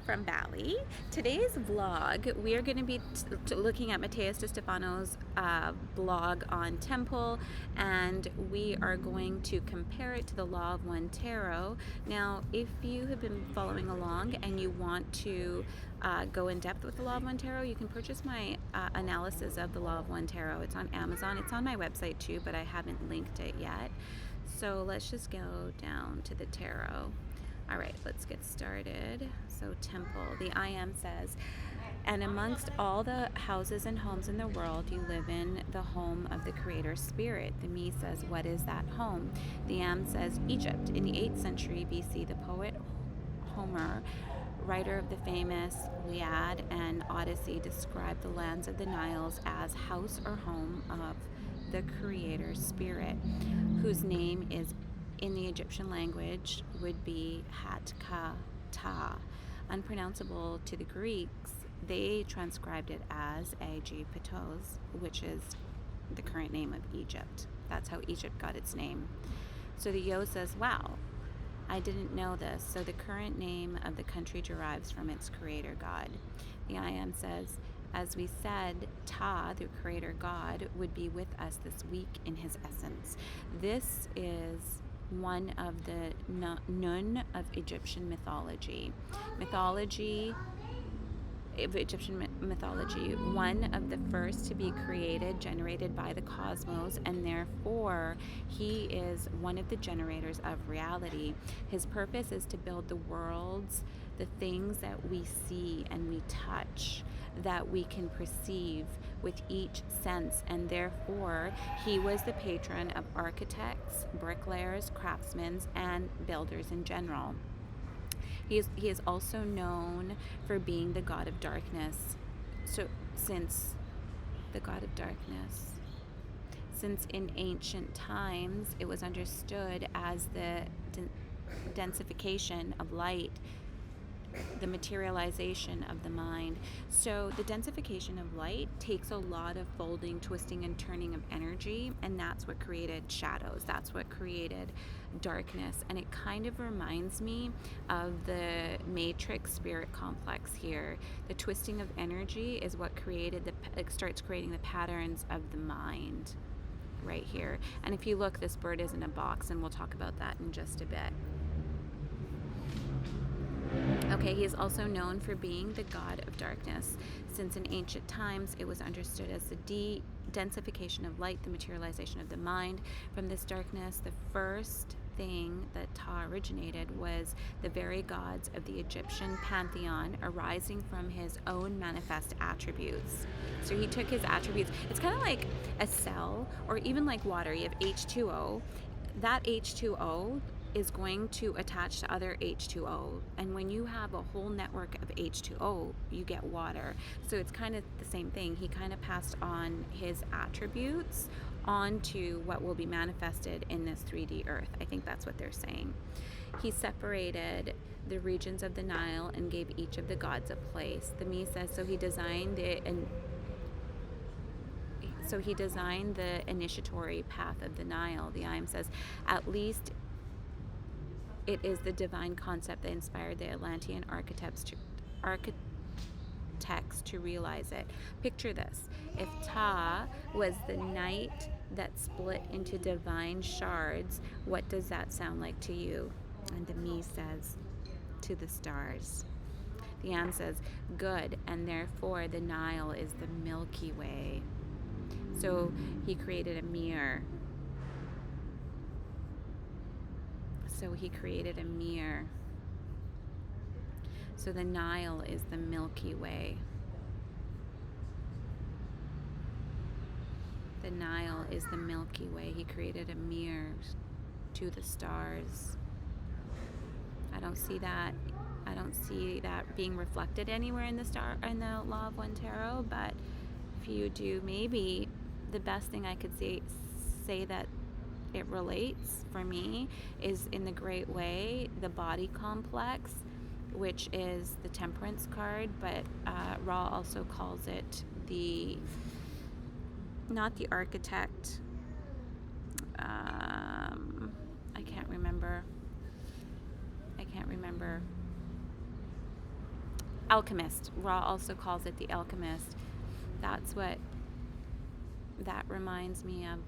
from Bali. Today's vlog, we are going to be looking at Mattias DeStefano's blog on temple, and we are going to compare it to the Law of One Tarot. Now, if you have been following along and you want to go in depth with the Law of One Tarot, you can purchase my analysis of the Law of One Tarot. It's on Amazon. It's on my website too, but I haven't linked it yet. So let's just go down to the tarot. All right, let's get started. So temple, the I Am says, and amongst all the houses and homes in the world, you live in the home of the Creator Spirit. The Me says, what is that home? The Am says, Egypt. In the 8th century BC, the poet Homer, writer of the famous Iliad and Odyssey, described the lands of the Niles as house or home of the Creator Spirit, whose name is in the Egyptian language would be Hat-ka-ta. Unpronounceable to the Greeks, they transcribed it as Aegyptos, which is the current name of Egypt. That's how Egypt got its name. So the Yo says, wow, I didn't know this. So the current name of the country derives from its creator god. The I Am says, as we said, Ta, the creator god, would be with us this week in his essence. This is one of the Nun of Egyptian mythology. Egyptian mythology, one of the first to be created, generated by the cosmos, and therefore he is one of the generators of reality. His purpose is to build the worlds, the things that we see and we touch, that we can perceive with each sense, and therefore he was the patron of architects, bricklayers, craftsmen, and builders in general. He is also known for being the god of darkness. So since in ancient times it was understood as the densification of light, the materialization of the mind. So the densification of light takes a lot of folding, twisting, and turning of energy, and that's what created shadows. That's what created darkness. And it kind of reminds me of the matrix spirit complex here. The twisting of energy is what starts creating the patterns of the mind right here. And if you look, this bird is in a box, and we'll talk about that in just a bit. Okay, he is also known for being the god of darkness. Since in ancient times it was understood as the de-densification of light, the materialization of the mind. From this darkness, the first thing that Ta originated was the very gods of the Egyptian pantheon, arising from his own manifest attributes. So he took his attributes. It's kind of like a cell, or even like water. You have H2O. That H2O is going to attach to other H2O, and when you have a whole network of H2O, you get water. So it's kind of the same thing. He kind of passed on his attributes onto what will be manifested in this 3D earth. I think that's what they're saying. He separated the regions of the Nile and gave each of the gods a place. The Me says, so he designed the initiatory path of the Nile. The I Am says, at least it is the divine concept that inspired the Atlantean architects to realize it. Picture this. If Ta was the night that split into divine shards, what does that sound like to you? And the Me says, to the stars. The Am says, good, and therefore the Nile is the Milky Way. So he created a mirror. So the Nile is the Milky Way. The Nile is the Milky Way. He created a mirror to the stars. I don't see that being reflected anywhere in the Law of One Tarot, but if you do, maybe the best thing I could say that it relates for me is in the Great Way, the body complex, which is the Temperance card, but Ra also calls it not the architect. I can't remember. alchemist. Ra also calls it the alchemist. That's what that reminds me of.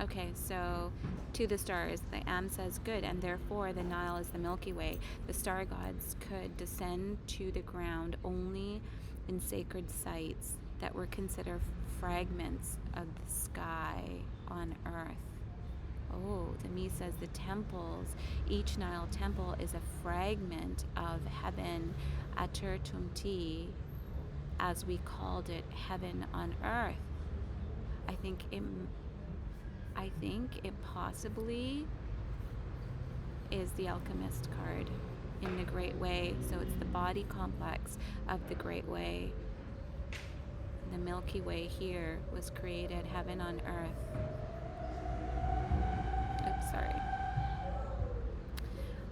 Okay, so to the stars, the Am says good, and therefore the Nile is the Milky Way. The star gods could descend to the ground only in sacred sites that were considered fragments of the sky on earth. Oh, the Me says the temples, each Nile temple is a fragment of heaven, Atur Tumti, as we called it, heaven on earth. I think it possibly is the alchemist card in the Great Way. So it's the body complex of the Great Way. The Milky Way here was created, heaven on earth. Oops, sorry.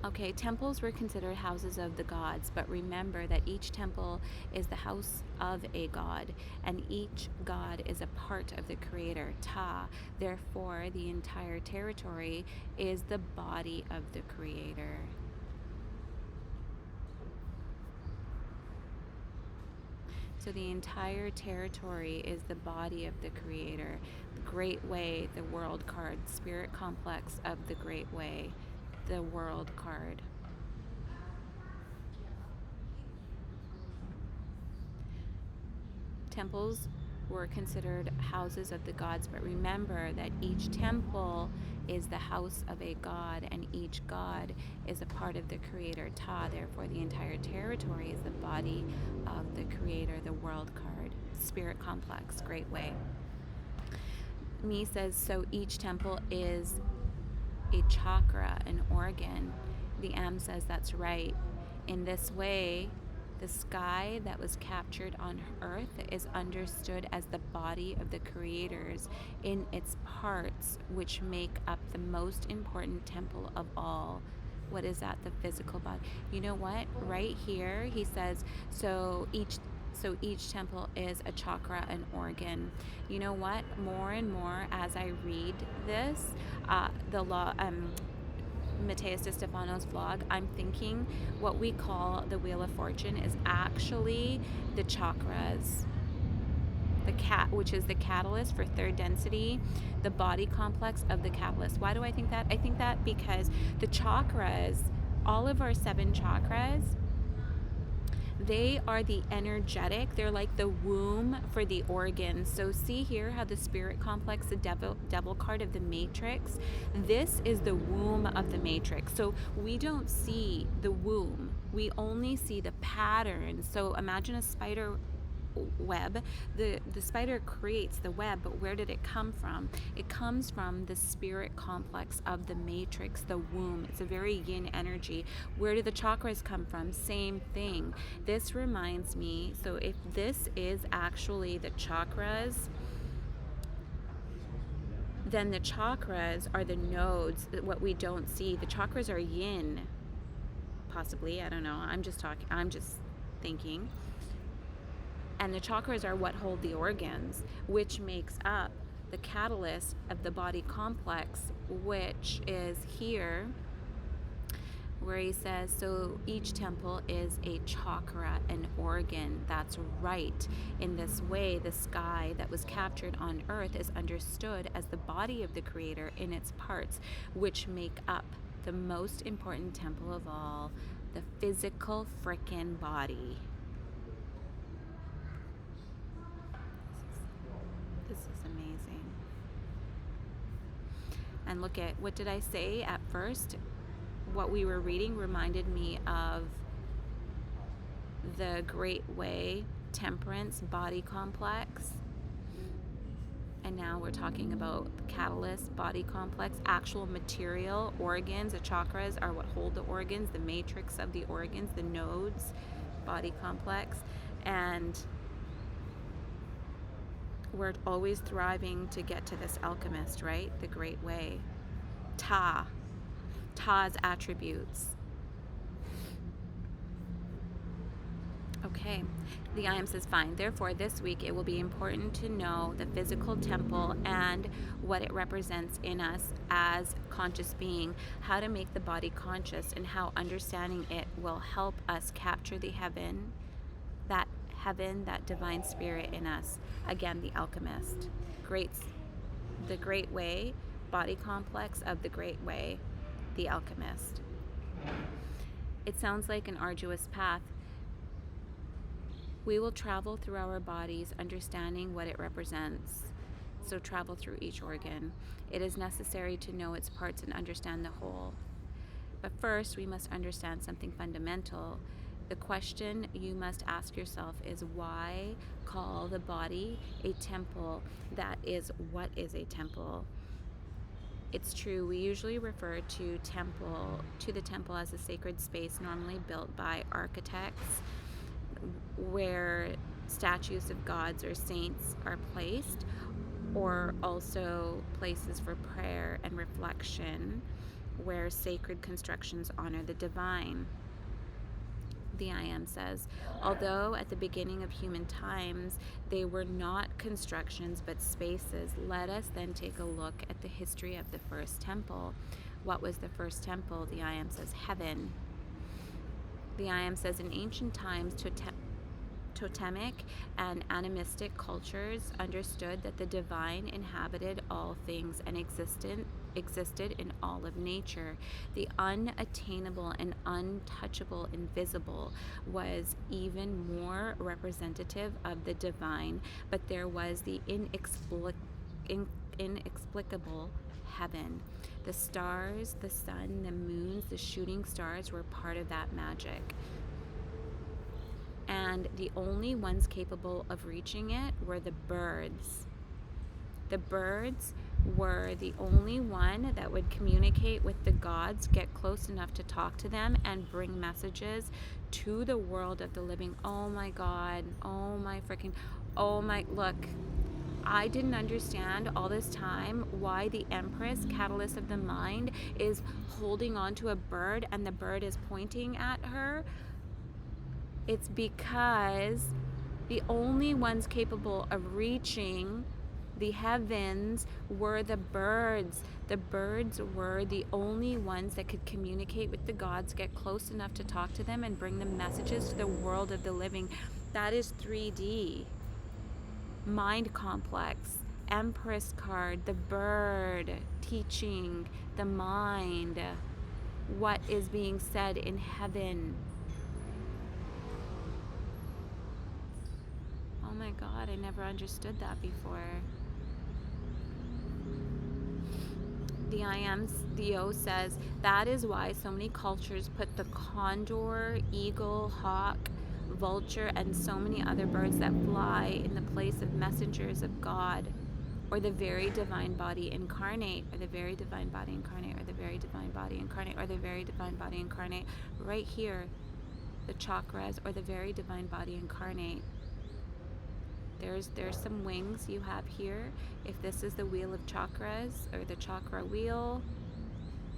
Okay, temples were considered houses of the gods, but remember that each temple is the house of a god, and each god is a part of the creator, Ta. Therefore, the entire territory is the body of the creator. So the entire territory is the body of the creator. The Great Way, the world card, spirit complex of the Great Way. The world card. Temples were considered houses of the gods, but remember that each temple is the house of a god, and each god is a part of the creator, Ta. Therefore, the entire territory is the body of the creator, the world card, spirit complex, Great Way. Me says, so each temple is a chakra, an organ. The Am says that's right. In this way, the sky that was captured on earth is understood as the body of the creators in its parts, which make up the most important temple of all. What is that? The physical body. You know what? Right here, he says, so each temple is a chakra, an organ. You know what? More and more as I read this, Mattias DeStefano's vlog, I'm thinking what we call the Wheel of Fortune is actually the chakras. Which is the catalyst for third density, the body complex of the catalyst. Why do I think that? I think that because the chakras, all of our 7 chakras, they are the energetic, they're like the womb for the organs. So see here how the spirit complex, the devil card of the matrix, this is the womb of the matrix. So we don't see the womb, we only see the patterns. So imagine a spider web. The spider creates the web, but where did it come from? It comes from the spirit complex of the matrix, the womb. It's a very yin energy. Where do the chakras come from? Same thing. This reminds me, so if this is actually the chakras, then the chakras are the nodes, what we don't see. The chakras are yin, possibly, I don't know. I'm just thinking. And the chakras are what hold the organs, which makes up the catalyst of the body complex, which is here, where he says, so each temple is a chakra, an organ. That's right. In this way, the sky that was captured on earth is understood as the body of the creator in its parts, which make up the most important temple of all, the physical frickin' body. This is amazing. And look at, what did I say at first? What we were reading reminded me of the Great Way, temperance, body complex. And now we're talking about catalyst, body complex, actual material, organs. The chakras are what hold the organs, the matrix of the organs, the nodes, body complex. And we're always thriving to get to this alchemist, right? The Great Way. Ta's attributes. Okay, the I am says, fine. Therefore, this week it will be important to know the physical temple and what it represents in us as conscious being, how to make the body conscious, and how understanding it will help us capture the heaven, that divine spirit in us. Again, the alchemist. The great way, body complex of the great way, the alchemist. It sounds like an arduous path. We will travel through our bodies, understanding what it represents. So travel through each organ. It is necessary to know its parts and understand the whole. But first, we must understand something fundamental. The question you must ask yourself is, why call the body a temple? That is, what is a temple? It's true, we usually refer to the temple as a sacred space normally built by architects, where statues of gods or saints are placed, or also places for prayer and reflection, where sacred constructions honor the divine. The I Am says, although at the beginning of human times they were not constructions but spaces, let us then take a look at the history of the first temple. What was the first temple? The I Am says, heaven. The I Am says, in ancient times, totemic and animistic cultures understood that the divine inhabited all things and existed in all of nature. The unattainable and untouchable invisible was even more representative of the divine, but there was the inexplicable heaven. The stars, the sun, the moons, the shooting stars were part of that magic. And the only ones capable of reaching it were the birds. The birds were the only one that would communicate with the gods, get close enough to talk to them, and bring messages to the world of the living. Oh my God. Look. I didn't understand all this time why the Empress, catalyst of the mind, is holding on to a bird and the bird is pointing at her. It's because the only ones capable of reaching the heavens were the birds. The birds were the only ones that could communicate with the gods, get close enough to talk to them, and bring them messages to the world of the living. That is 3D. Mind complex. Empress card. The bird teaching the mind what is being said in heaven. Oh my God, I never understood that before. The I Am, the O says, that is why so many cultures put the condor, eagle, hawk, vulture, and so many other birds that fly in the place of messengers of God, or the very divine body incarnate, or the very divine body incarnate, or the very divine body incarnate, or the very divine body incarnate. Right here, the chakras, or the very divine body incarnate. There's some wings you have here. If this is the wheel of chakras, or the chakra wheel,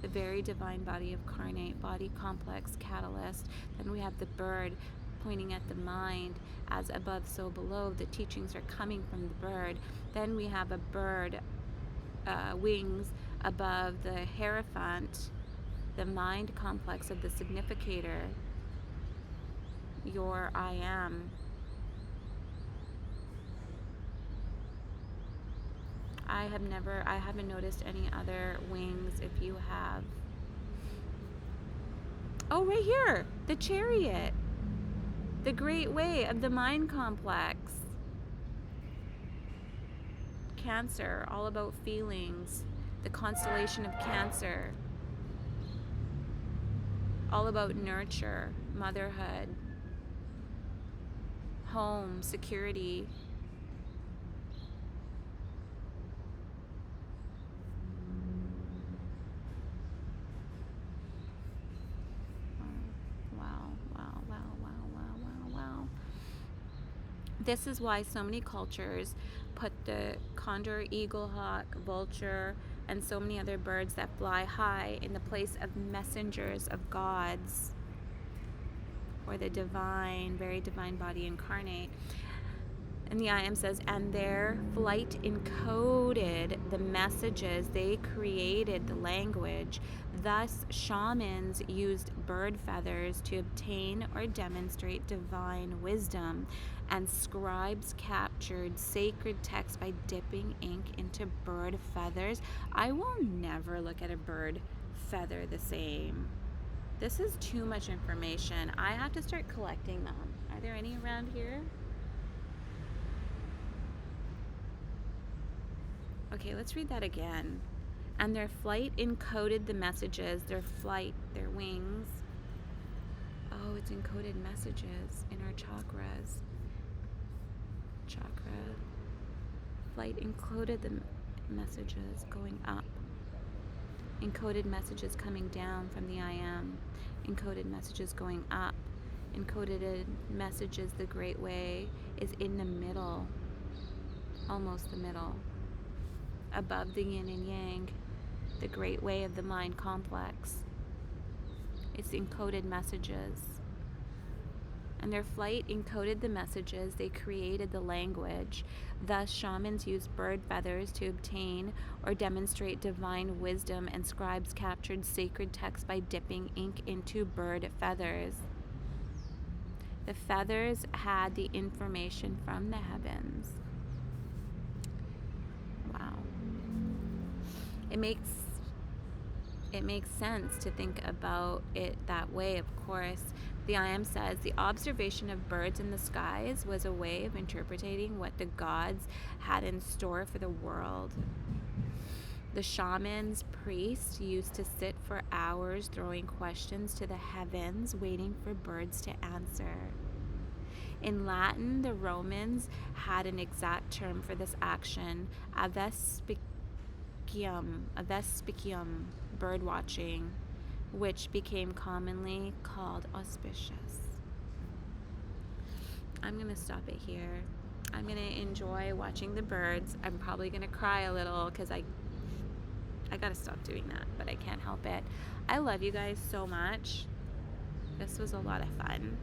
the very divine body incarnate, body complex, catalyst. Then we have the bird pointing at the mind, as above, so below. The teachings are coming from the bird. Then we have a bird, wings above the hierophant, the mind complex of the significator, your I Am. I haven't noticed any other wings. If you have. Oh, right here, the chariot, the great way of the mind complex. Cancer, all about feelings. The constellation of Cancer, all about nurture, motherhood, home, security. This is why so many cultures put the condor, eagle, hawk, vulture, and so many other birds that fly high in the place of messengers of gods. or the divine, very divine body incarnate. And the I Am says, and their flight encoded the messages, they created the language. Thus, shamans used bird feathers to obtain or demonstrate divine wisdom, and scribes captured sacred text by dipping ink into bird feathers. I will never look at a bird feather the same. This is too much information. I have to start collecting them. Are there any around here? Okay, let's read that again. And their flight encoded the messages, their flight, their wings. Oh, it's encoded messages in our chakras. Chakra. Flight encoded the messages going up. Encoded messages coming down from the I Am. Encoded messages going up. Encoded messages, the Great Way is in the middle. Almost the middle. Above the yin and yang, the Great Way of the mind complex. It's encoded messages. And their flight encoded the messages, they created the language. Thus, shamans used bird feathers to obtain or demonstrate divine wisdom, and scribes captured sacred text by dipping ink into bird feathers. The feathers had the information from the heavens. Wow. It makes sense to think about it that way, of course. The I Am says the observation of birds in the skies was a way of interpreting what the gods had in store for the world. The shamans, priests used to sit for hours throwing questions to the heavens, waiting for birds to answer. In Latin, the Romans had an exact term for this action, avespicium, bird watching, which became commonly called auspicious. I'm going to stop it here. I'm going to enjoy watching the birds. I'm probably going to cry a little because I got to stop doing that, but I can't help it. I love you guys so much. This was a lot of fun.